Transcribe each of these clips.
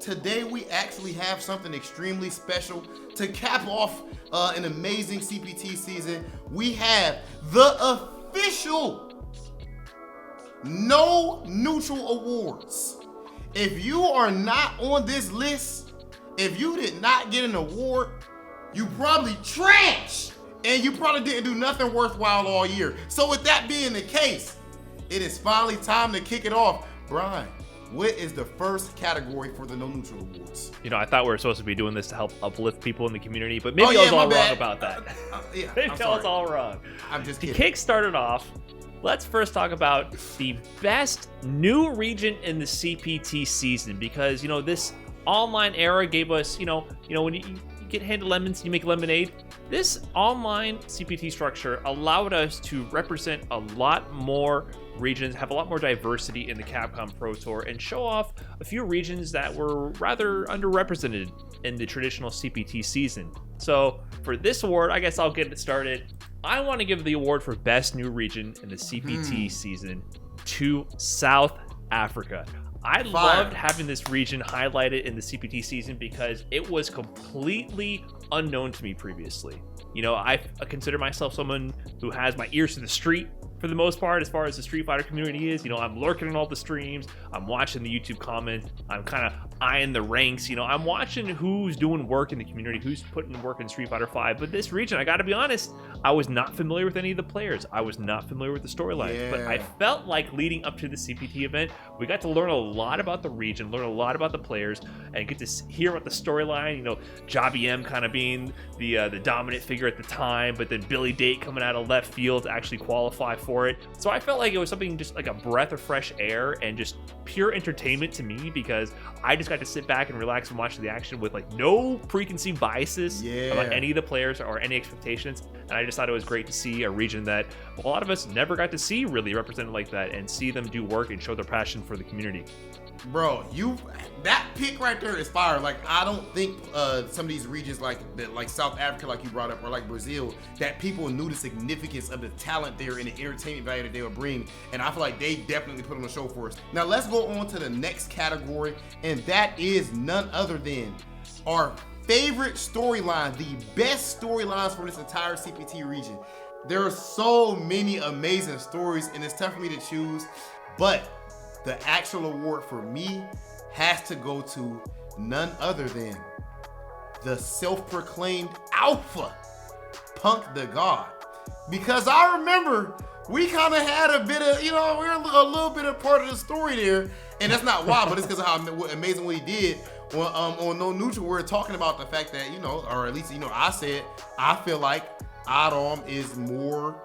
today we actually have something extremely special to cap off an amazing CPT season. We have the official No Neutral Awards. If you are not on this list, if you did not get an award, you probably trash, and you probably didn't do nothing worthwhile all year. So with that being the case, it is finally time to kick it off. Brian, what is the first category for the No Neutral Awards? You know, I thought we were supposed to be doing this to help uplift people in the community, but maybe I was all wrong about that. Maybe I was all wrong. I'm just kidding. To kick started off, let's first talk about the best new region in the CPT season, because, you know, this online era gave us, you know, when you get handed lemons, you make lemonade. This online CPT structure allowed us to represent a lot more regions, have a lot more diversity in the Capcom Pro Tour, and show off a few regions that were rather underrepresented in the traditional CPT season. So for this award, I guess I'll get it started. I want to give the award for best new region in the CPT season to South Africa. I loved having this region highlighted in the CPT season because it was completely unknown to me previously. You know, I consider myself someone who has my ears to the street for the most part, as far as the Street Fighter community is. You know, I'm lurking in all the streams, I'm watching the YouTube comments, I'm kind of eyeing the ranks, you know, I'm watching who's doing work in the community, who's putting work in Street Fighter 5. But this region, I gotta be honest, I was not familiar with any of the players. I was not familiar with the storylines, but I felt like leading up to the CPT event, we got to learn a lot about the region, learn a lot about the players, and get to hear about the storyline. You know, Jobby M kind of being the dominant figure at the time, but then Billy Date coming out of left field to actually qualify for it. So I felt like it was something just like a breath of fresh air and just pure entertainment to me, because I just got to sit back and relax and watch the action with like no preconceived biases about any of the players or any expectations. And I just thought it was great to see a region that a lot of us never got to see really represented like that, and see them do work and show their passion for the community. Bro, that pick right there is fire. Like, I don't think some of these regions like South Africa, like you brought up, or like Brazil, that people knew the significance of the talent there and the entertainment value that they would bring. And I feel like they definitely put on a show for us. Now let's go on to the next category, and that is none other than our favorite storyline, the best storylines for this entire CPT region. There are so many amazing stories, and it's tough for me to choose, but the actual award for me has to go to none other than the self-proclaimed alpha, Punk the God. Because I remember we kind of had a bit of, you know, we were a little bit of part of the story there. And that's not why, but it's because of how amazing what he did on No Neutral. We're talking about the fact that, you know, or at least, you know, I said, I feel like Adam is more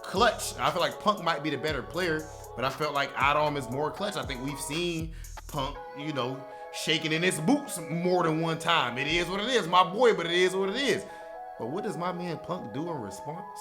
clutch. I feel like Punk might be the better player, but I felt like Adam is more clutch. I think we've seen Punk, you know, shaking in his boots more than one time. It is what it is, my boy, but it is what it is. But what does my man Punk do in response?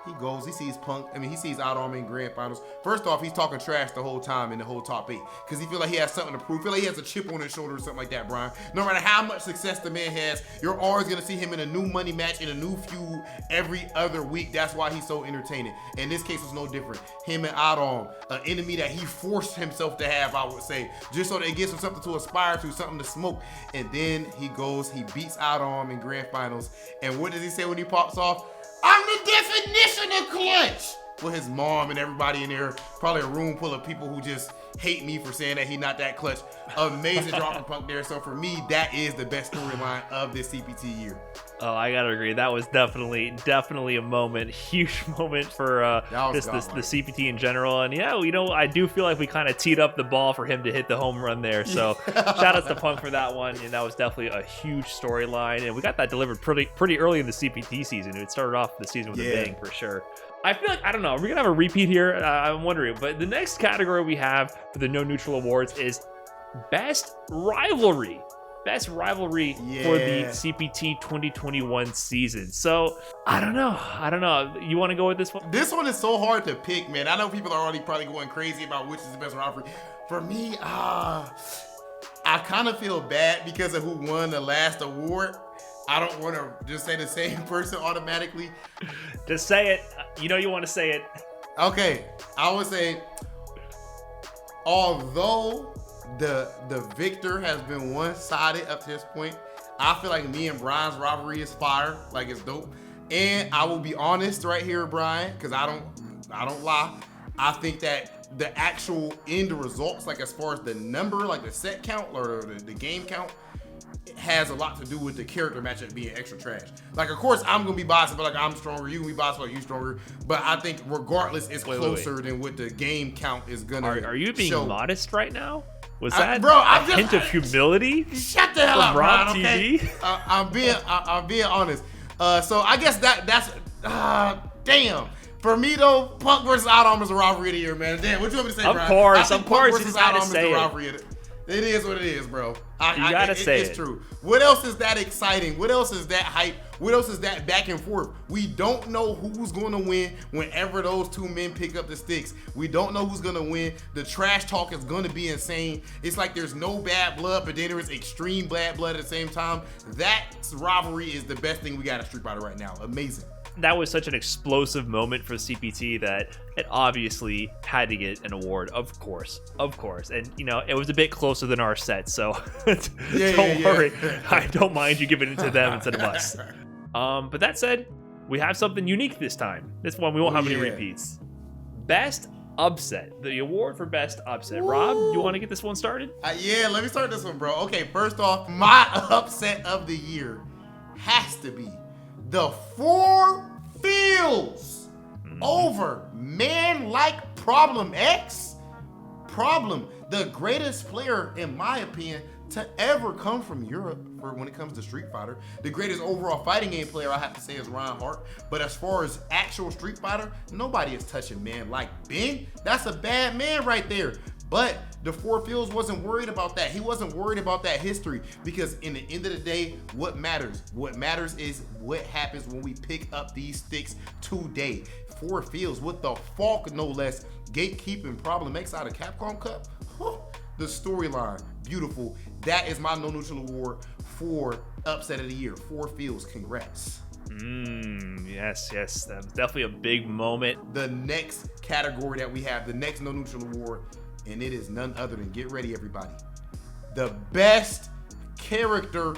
He goes, he sees he sees Adam in grand finals. First off, he's talking trash the whole time in the whole top 8, because he feel like he has something to prove. Feel like he has a chip on his shoulder or something like that, Brian. No matter how much success the man has, you're always gonna see him in a new money match, in a new feud every other week. That's why he's so entertaining. In this case, it's no different. Him and Adam, an enemy that he forced himself to have, I would say, just so that it gives him something to aspire to, something to smoke. And then he goes, he beats Adam in grand finals. And what does he say when he pops off? I'm the definition of clutch. With his mom and everybody in there, probably a room full of people who just hate me for saying that he's not that clutch. Amazing drop from Punk there. So for me, that is the best storyline of this CPT year. Oh, I gotta agree. That was definitely a moment, huge moment for the CPT in general. And yeah, you know, I do feel like we kind of teed up the ball for him to hit the home run there. So shout out to Punk for that one. And that was definitely a huge storyline. And we got that delivered pretty early in the CPT season. It started off the season with a bang for sure. I feel like, I don't know, are we gonna have a repeat here? I'm wondering. But the next category we have for the No Neutral Awards is Best Rivalry. Best rivalry for the CPT 2021 season. So I don't know. You want to go with this one? This one is so hard to pick, man. I know people are already probably going crazy about which is the best rivalry. For me, I kind of feel bad because of who won the last award. I don't want to just say the same person automatically. Just say it. You know you want to say it. Okay, I would say, although The victor has been one-sided up to this point. I feel like me and Brian's rivalry is fire, like it's dope. And I will be honest right here, Brian, because I don't lie. I think that the actual end results, like as far as the number, like the set count or the game count, has a lot to do with the character matchup being extra trash. Like, of course, I'm gonna be biased, but like I'm stronger, you gonna be biased, but you stronger. But I think regardless, it's closer than what the game count is gonna. Are you being show. Modest right now? Was that a hint of humility? Shut the hell up, Brian. RobTV? Okay? I'm being honest. So I guess that's damn. For me though, Punk versus Out Arm is a rivalry of the year, man. Damn, what you want me to say, Of Brian? course, I think Punk versus you just gotta Out Arm say is the it. rivalry of the It is what it is, bro. You gotta say it's it. true. What else is that exciting? What else is that hype? What else is that back and forth? We don't know who's going to win whenever those two men pick up the sticks. We don't know who's going to win. The trash talk is going to be insane. It's like there's no bad blood, but then there is extreme bad blood at the same time. That rivalry is the best thing we got in Street Fighter right now. Amazing. That was such an explosive moment for CPT that it obviously had to get an award, of course. And, you know, it was a bit closer than our set, so don't worry. I don't mind you giving it to them instead of us. But that said, we have something unique this time. This one, we won't have any repeats. Best Upset. The award for Best Upset. Ooh. Rob, you want to get this one started? Yeah, let me start this one, bro. Okay, first off, my upset of the year has to be the 4 Fields over man like Problem X. Problem, the greatest player, in my opinion, to ever come from Europe for when it comes to Street Fighter. The greatest overall fighting game player, I have to say, is Reinhardt. But as far as actual Street Fighter, nobody is touching man like Ben. That's a bad man right there. But the 4 Fields wasn't worried about that. He wasn't worried about that history, because in the end of the day, what matters? What matters is what happens when we pick up these sticks today. 4 Fields with the Falk, no less, gatekeeping Problem X out of Capcom Cup. The storyline, beautiful. That is my No Neutral Award for Upset of the Year. 4 Fields, congrats. Yes, that's definitely a big moment. The next category that we have, the next No Neutral Award, and it is none other than, get ready everybody, the best character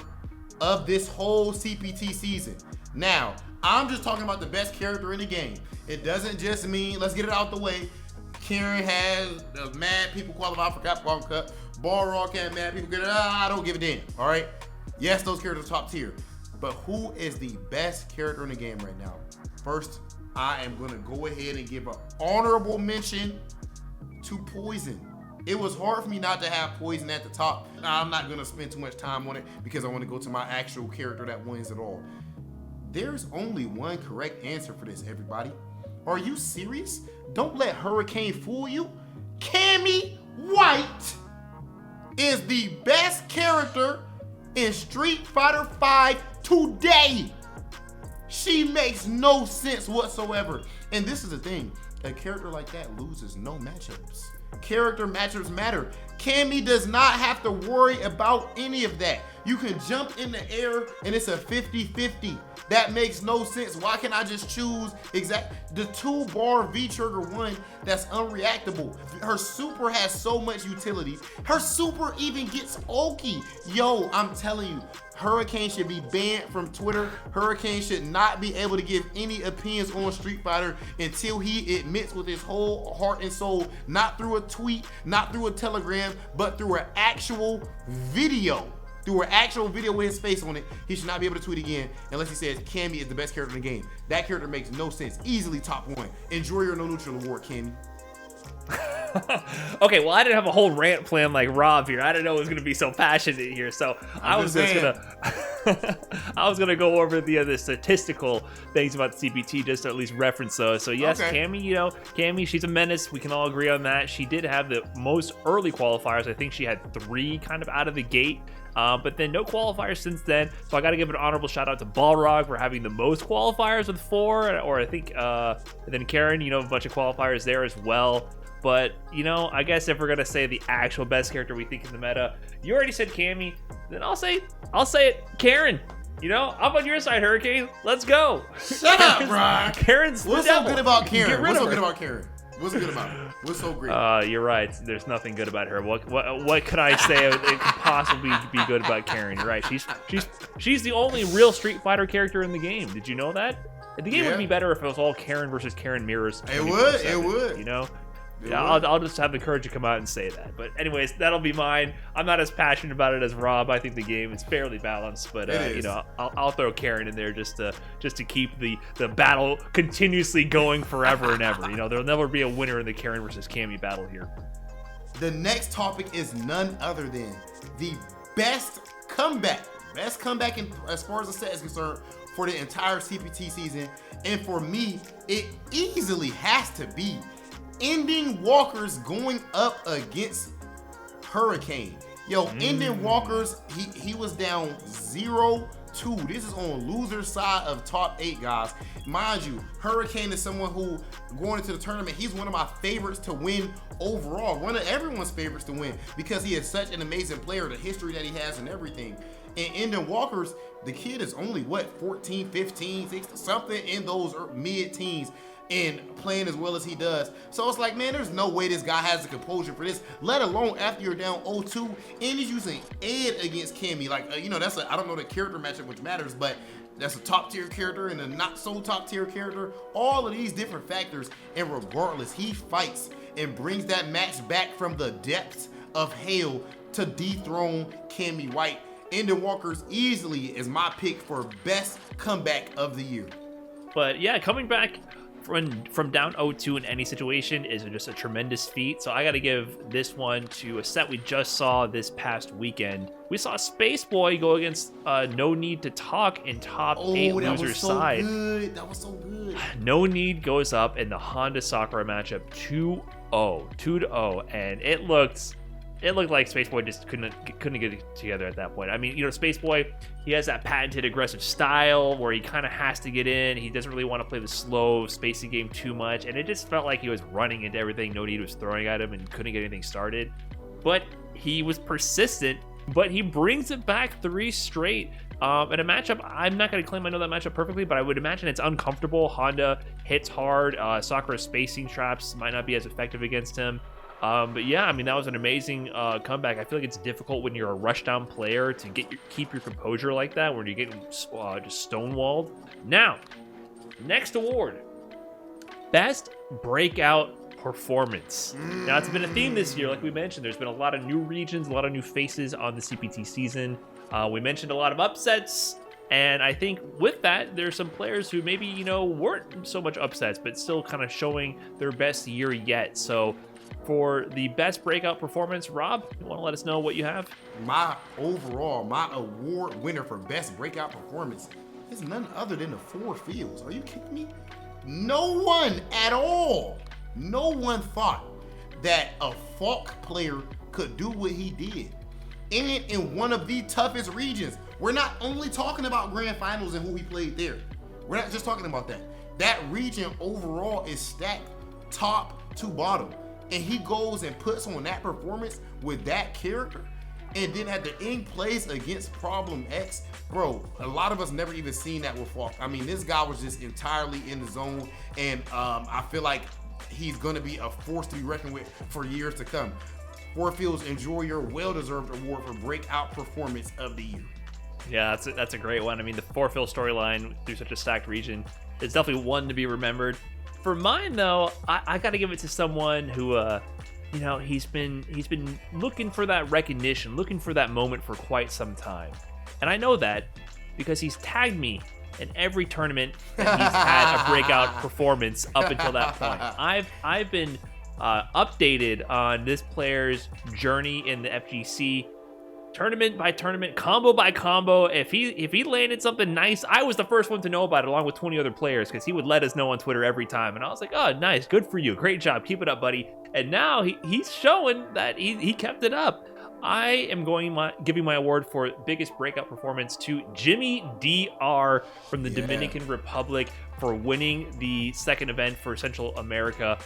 of this whole CPT season. Now, I'm just talking about the best character in the game. It doesn't just mean, let's get it out the way, Karen has mad people qualify for Capcom Cup, Balrog had mad people get it, I don't give a damn, all right? Yes, those characters are top tier, but who is the best character in the game right now? First, I am gonna go ahead and give an honorable mention to Poison. It was hard for me not to have Poison at the top. I'm not gonna spend too much time on it because I want to go to my actual character that wins it all. There's only one correct answer for this, everybody. Are you serious? Don't let Hurricane fool you. Cammy White is the best character in Street Fighter V today. She makes no sense whatsoever. And this is the thing, a character like that loses no matchups. Character matchups matter. Cammy does not have to worry about any of that. You can jump in the air and it's a 50-50. That makes no sense. Why can't I just choose the 2-bar V-Trigger 1 that's unreactable? Her super has so much utility. Her super even gets Oki. Yo, I'm telling you, Hurricane should be banned from Twitter. Hurricane should not be able to give any opinions on Street Fighter until he admits with his whole heart and soul, not through a tweet, not through a telegram, but through an actual video. Through an actual video with his face on it. He should not be able to tweet again unless he says Cammy is the best character in the game. That character makes no sense. Easily top 1. Enjoy your No Neutral Award, Cammy. Okay, well, I didn't have a whole rant plan like Rob here. I didn't know it was going to be so passionate here, so I was gonna go over the statistical things about the CPT just to at least reference those. So yes, okay. Cammy, she's a menace. We can all agree on that. She did have the most early qualifiers. I think she had 3 kind of out of the gate. But then no qualifiers since then. So I got to give an honorable shout out to Balrog for having the most qualifiers with 4, or I think, and then Karen, a bunch of qualifiers there as well. But, I guess if we're going to say the actual best character we think in the meta, you already said Cammy, then I'll say it, Karen. I'm on your side, Hurricane. Let's go. Shut up, Brian. Karen's What's so good about Karen? What's good about her? What's so great? You're right. There's nothing good about her. What could I say it could possibly be good about Karen? You're right. She's the only real Street Fighter character in the game. Did you know that? The game would be better if it was all Karen versus Karen mirrors. It would. You know? Yeah, I'll just have the courage to come out and say that. But anyways, that'll be mine. I'm not as passionate about it as Rob. I think the game is fairly balanced, but you know, I'll throw Karen in there just to keep the battle continuously going forever and ever. You know, there'll never be a winner in the Karen versus Cammy battle here. The next topic is none other than the best comeback as far as the set is concerned for the entire CPT season, and for me, it easily has to be Ending Walkers going up against Hurricane. Yo, Ending Walkers, he was down 0-2. This is on loser side of top 8, guys. Mind you, Hurricane is someone who, going into the tournament, he's one of my favorites to win overall. One of everyone's favorites to win because he is such an amazing player, the history that he has and everything. And Ending Walkers, the kid is only, 14, 15, 16, something in those mid-teens, and playing as well as he does. So it's like, man, there's no way this guy has the composure for this, let alone after you're down 0-2, and he's using Ed against Cammy. Like, you know, I don't know the character matchup which matters, but that's a top tier character and a not so top tier character. All of these different factors, and regardless, he fights and brings that match back from the depths of hell to dethrone Cammy White. Ending Walkers easily is my pick for best comeback of the year. But yeah, coming back from down 0-2 in any situation is just a tremendous feat. So I got to give this one to a set we just saw this past weekend. We saw Space Boy go against No Need to Talk in top 8 loser side. That was so good. No Need goes up in the Honda Sakura matchup 2-0, and it looked like Space Boy just couldn't get it together at that point. I mean, you know, Space Boy, he has that patented aggressive style where he kind of has to get in. He doesn't really want to play the slow, spacey game too much, and it just felt like he was running into everything No Need was throwing at him and couldn't get anything started. But he was persistent, but he brings it back 3 straight. In a matchup, I'm not going to claim I know that matchup perfectly, but I would imagine it's uncomfortable. Honda hits hard. Sakura's spacing traps might not be as effective against him. But yeah, I mean, that was an amazing comeback. I feel like it's difficult when you're a rushdown player to keep your composure like that, when you're getting just stonewalled. Now, next award, Best Breakout Performance. Now, it's been a theme this year, like we mentioned. There's been a lot of new regions, a lot of new faces on the CPT season. We mentioned a lot of upsets. And I think with that, there's some players who maybe, you know, weren't so much upsets, but still kind of showing their best year yet. So for the best breakout performance, Rob, you want to let us know what you have? My award winner for best breakout performance is none other than the 4 Fields. Are you kidding me? No one at all, no one thought that a Falk player could do what he did. And in one of the toughest regions. We're not only talking about grand finals and who he played there. We're not just talking about that. That region overall is stacked top to bottom. And he goes and puts on that performance with that character, and then at the end plays against Problem X. Bro, a lot of us never even seen that with Falk. I mean, this guy was just entirely in the zone, and I feel like he's gonna be a force to be reckoned with for years to come. 4 Fields, enjoy your well-deserved award for breakout performance of the year. Yeah, that's a great one. I mean, the 4 Fields storyline through such a stacked region is definitely one to be remembered. For mine, though, I got to give it to someone who, you know, he's been looking for that recognition, looking for that moment for quite some time. And I know that because he's tagged me in every tournament that he's had a breakout performance up until that point. I've been updated on this player's journey in the FGC. Tournament by tournament, combo by combo. If he landed something nice, I was the first one to know about it, along with 20 other players, because he would let us know on Twitter every time. And I was like, oh, nice, good for you, great job, keep it up, buddy. And now he's showing that he kept it up. I am giving my award for biggest breakout performance to Jimmy DR from the Dominican Republic for winning the second event for Central America.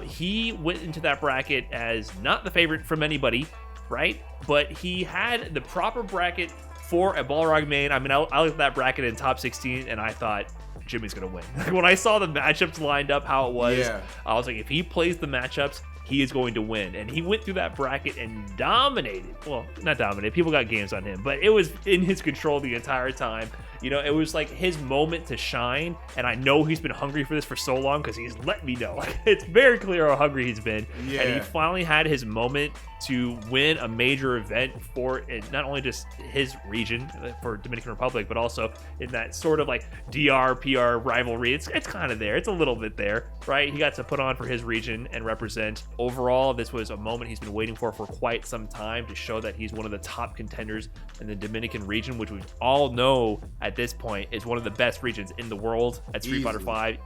He went into that bracket as not the favorite from anybody, right? But he had the proper bracket for a Balrog main. I mean, I looked at that bracket in top 16 and I thought, Jimmy's gonna win. Like, when I saw the matchups lined up how it was, Yeah. I was like, if he plays the matchups, he is going to win. And he went through that bracket and dominated. Well, not dominated. People got games on him, but it was in his control the entire time. You know, it was like his moment to shine. And I know he's been hungry for this for so long because he's let me know. It's very clear how hungry he's been. Yeah. And he finally had his moment to win a major event for it, not only just his region for Dominican Republic, but also in that sort of like DR PR rivalry. It's kind of there. It's a little bit there, right? He got to put on for his region and represent. Overall, this was a moment he's been waiting for quite some time to show that he's one of the top contenders in the Dominican region, which we all know at this point is one of the best regions in the world at Street Fighter V.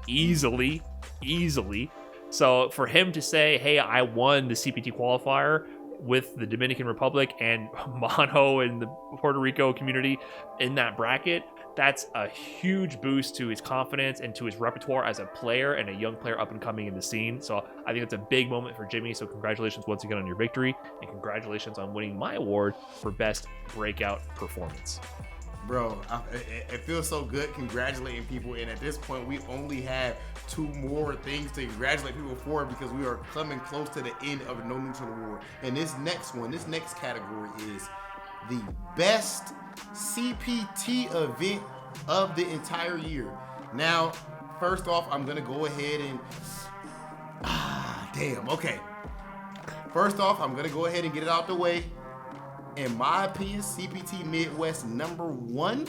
Easily. So for him to say, hey, I won the CPT qualifier with the Dominican Republic and Mono and the Puerto Rico community in that bracket, that's a huge boost to his confidence and to his repertoire as a player and a young player up and coming in the scene. So I think it's a big moment for Jimmy. So congratulations once again on your victory, and congratulations on winning my award for best breakout performance. Bro, it feels so good congratulating people, and at this point we only have 2 more things to congratulate people for because we are coming close to the end of No Neutral Award. And this next category is the best CPT event of the entire year. Now, first off, I'm gonna go ahead and First off, I'm gonna go ahead and get it out the way. In my opinion, CPT Midwest #1.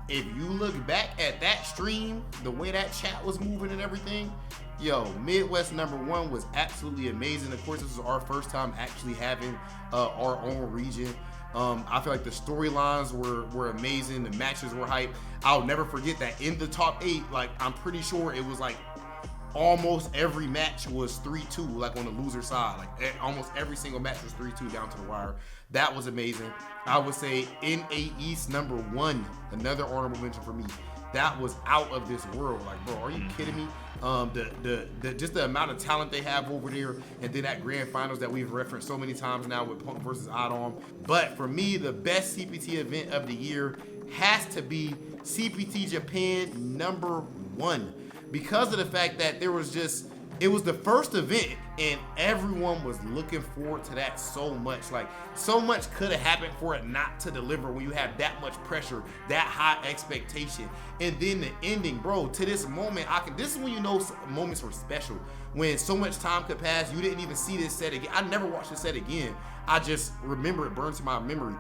If you look back at that stream, the way that chat was moving and everything, Midwest #1 was absolutely amazing. Of course, this was our first time actually having our own region. I feel like the storylines were amazing. The matches were hype. I'll never forget that in the top 8, like, I'm pretty sure it was like almost every match was 3-2, like on the loser side. Like almost every single match was 3-2 down to the wire. That was amazing. I would say NA East #1, another honorable mention for me. That was out of this world. Like, bro, are you kidding me? Just the amount of talent they have over there, and then that grand finals that we've referenced so many times now with Punk versus Adam. But for me, the best CPT event of the year has to be CPT Japan #1. Because of the fact that it was the first event and everyone was looking forward to that so much. Like, so much could have happened for it not to deliver when you have that much pressure, that high expectation. And then the ending, bro, to this moment, this is when you know moments were special. When so much time could pass, you didn't even see this set again. I never watched this set again. I just remember it burned to my memory.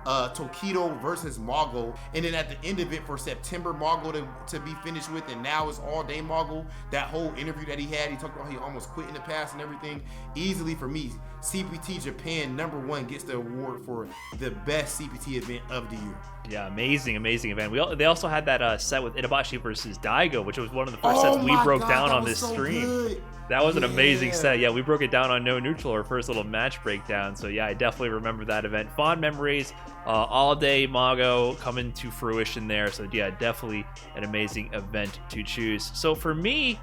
Tokido versus Mago, and then at the end of it for September, Mago to be finished with, and now it's all day Mago. That whole interview that he had, he talked about how he almost quit in the past and everything. Easily for me, CPT Japan #1 gets the award for the best CPT event of the year. Yeah, amazing event. They also had that set with Itabashi versus Daigo, which was one of the first sets we broke down on this stream. Good. That was an amazing set. Yeah, we broke it down on No Neutral, our first little match breakdown. So yeah, I definitely remember that event. Fond memories. All day Mago coming to fruition there. So yeah, definitely an amazing event to choose. So for me,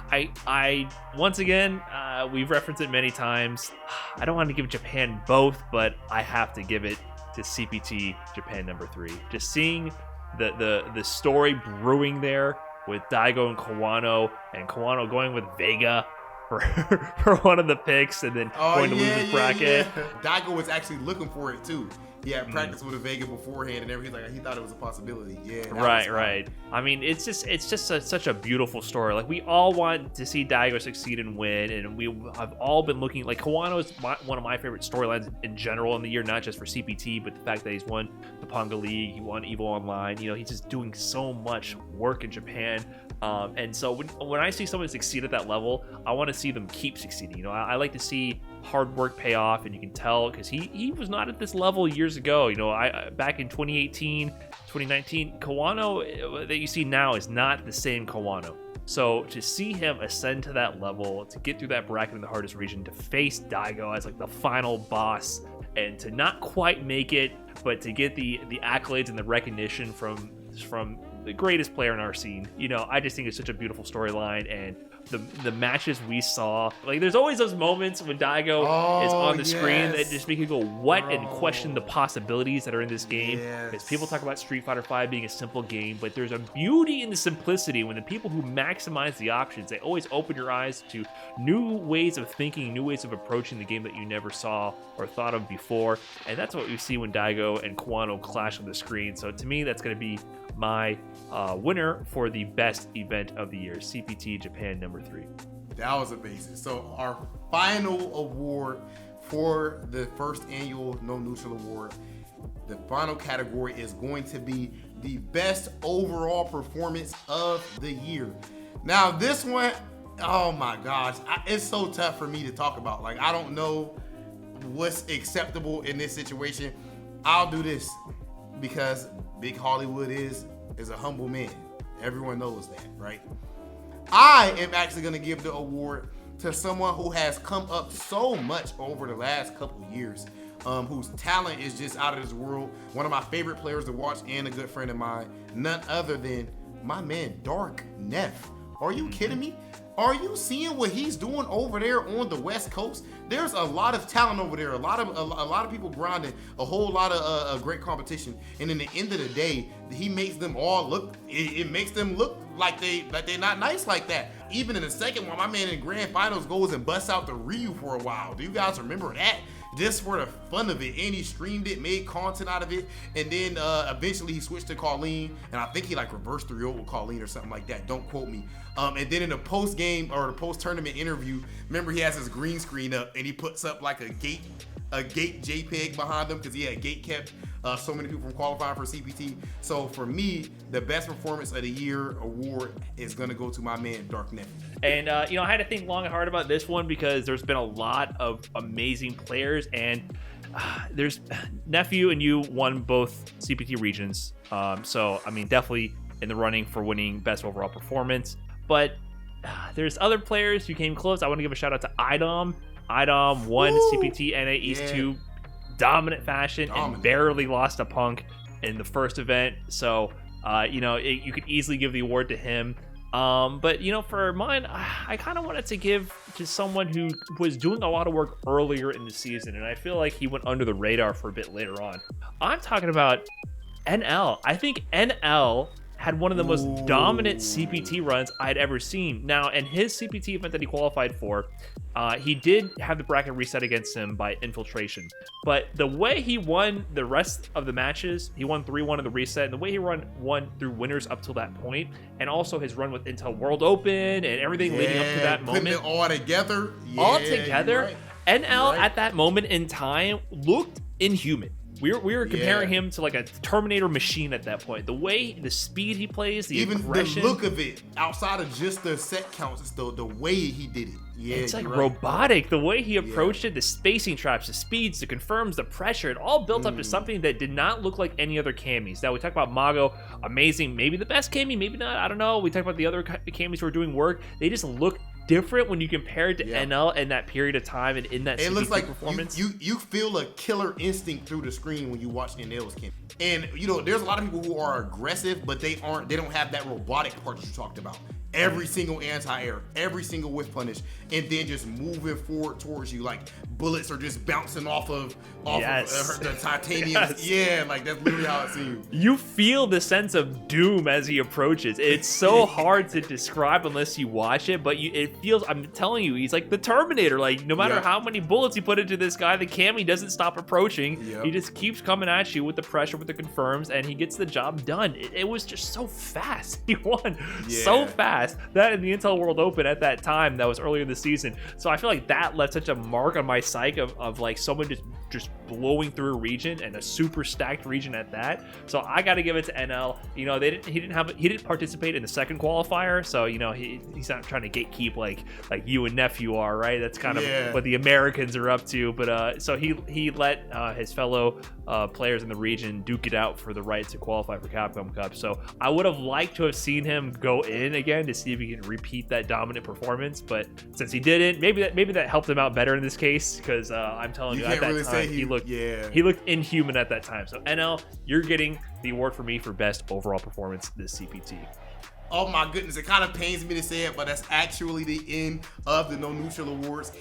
I once again, we've referenced it many times. I don't want to give Japan both, but I have to give it to CPT Japan #3. Just seeing the story brewing there with Daigo and Kawano going with Vega for one of the picks, and then going to lose his bracket. Yeah. Daigo was actually looking for it too. He had practice with a Vega beforehand and everything. Like, he thought it was a possibility. Yeah. Right. I mean, it's just such a beautiful story. Like, we all want to see Daigo succeed and win, and we have all been looking. Like, Kawano is one of my favorite storylines in general in the year, not just for CPT, but the fact that he's won the Ponga League, he won EVO Online. You know, he's just doing so much work in Japan. And so when I see someone succeed at that level, I want to see them keep succeeding. You know, I like to see hard work pay off, and you can tell because he was not at this level years ago. You know, back in 2018, 2019, Kawano that you see now is not the same Kawano. So to see him ascend to that level, to get through that bracket in the hardest region, to face Daigo as like the final boss, and to not quite make it, but to get the accolades and the recognition from the greatest player in our scene. You know, I just think it's such a beautiful storyline, and the matches we saw. Like, there's always those moments when Daigo is on the screen that just make you go, what, and question the possibilities that are in this game. Because people talk about Street Fighter V being a simple game, but there's a beauty in the simplicity when the people who maximize the options, they always open your eyes to new ways of thinking, new ways of approaching the game that you never saw or thought of before. And that's what we see when Daigo and Kwano clash on the screen. So to me, that's going to be my winner for the best event of the year, CPT Japan #3. That was amazing. So our final award for the first annual No Neutral Award, the final category is going to be the best overall performance of the year. Now this one, oh my gosh, it's so tough for me to talk about. Like, I don't know what's acceptable in this situation. I'll do this because Big Hollywood is a humble man. Everyone knows that, right? I am actually going to give the award to someone who has come up so much over the last couple years, whose talent is just out of this world. One of my favorite players to watch and a good friend of mine, none other than my man Dark Neff. Are you kidding me? Are you seeing what he's doing over there on the West Coast? There's a lot of talent over there, a lot of people grinding, a whole lot of great competition. And in the end of the day, he makes them all look. It makes them look like they're not nice like that. Even in the second one, my man in grand finals goes and busts out the Ryu for a while. Do you guys remember that? Just for the fun of it, and he streamed it, made content out of it, and then eventually he switched to Colleen, and I think he like reversed 3-0 with Colleen or something like that. Don't quote me. And then in the post game or the post tournament interview, remember he has his green screen up and he puts up like a gate JPEG behind him because he had gate kept so many people from qualifying for CPT. So for me, the best performance of the year award is gonna go to my man Dark Neff. And I had to think long and hard about this one because there's been a lot of amazing players, and there's Nephew and you won both CPT regions. So I mean, definitely in the running for winning best overall performance. But there's other players who came close. I want to give a shout out to Idom. Idom won CPT NA East 2 dominant fashion and barely lost a Punk in the first event. So, you could easily give the award to him. But, for mine, I kind of wanted to give to someone who was doing a lot of work earlier in the season, and I feel like he went under the radar for a bit later on. I'm talking about NL. I think NL had one of the most dominant CPT runs I'd ever seen. Now, in his CPT event that he qualified for, he did have the bracket reset against him by infiltration. But the way he won the rest of the matches, he won 3-1 in the reset, and the way he won through winners up till that point, and also his run with Intel World Open and everything leading up to that moment. Putting it all together. Right. NL at that moment in time looked inhuman. We were comparing him to like a Terminator machine at that point. The speed he plays, the aggression. The look of it, outside of just the set counts, it's the way he did it. Yeah, it's like robotic. The way he approached it, the spacing traps, the speeds, the confirms, the pressure, it all built up to something that did not look like any other camis. Now, we talk about Mago, amazing, maybe the best cami, maybe not, I don't know. We talk about the other camis who are doing work. They just look different when you compare it to NL in that period of time and in that it looks like performance. You feel a killer instinct through the screen when you watch NL's cam. And there's a lot of people who are aggressive, but they don't have that robotic part that you talked about. Every single anti-air, every single whiff punish, and then just moving forward towards you, like bullets are just bouncing off of the titanium. Yeah, like that's literally how it seems. You feel the sense of doom as he approaches. It's so hard to describe unless you watch it, but it feels, I'm telling you, he's like the Terminator. Like, no matter how many bullets you put into this guy, the cami doesn't stop approaching. He just keeps coming at you with the pressure, with the confirms, and he gets the job done. It was just so fast. He won so fast. That in the Intel World Open at that time, that was earlier this season. So I feel like that left such a mark on my psyche of like someone just blowing through a region, and a super stacked region at that. So I got to give it to NL. He didn't participate in the second qualifier, so he's not trying to gatekeep like you and Nephew are, right? That's kind of what the Americans are up to. But so he let his fellow players in the region duke it out for the right to qualify for Capcom Cup. So I would have liked to have seen him go in again to see if he can repeat that dominant performance, but since he didn't, maybe that helped him out better in this case, because I'm telling you, at that time he looked inhuman at that time. So NL, you're getting the award for me for best overall performance this CPT. oh my goodness, it kind of pains me to say it, but that's actually the end of the No Neutral Awards.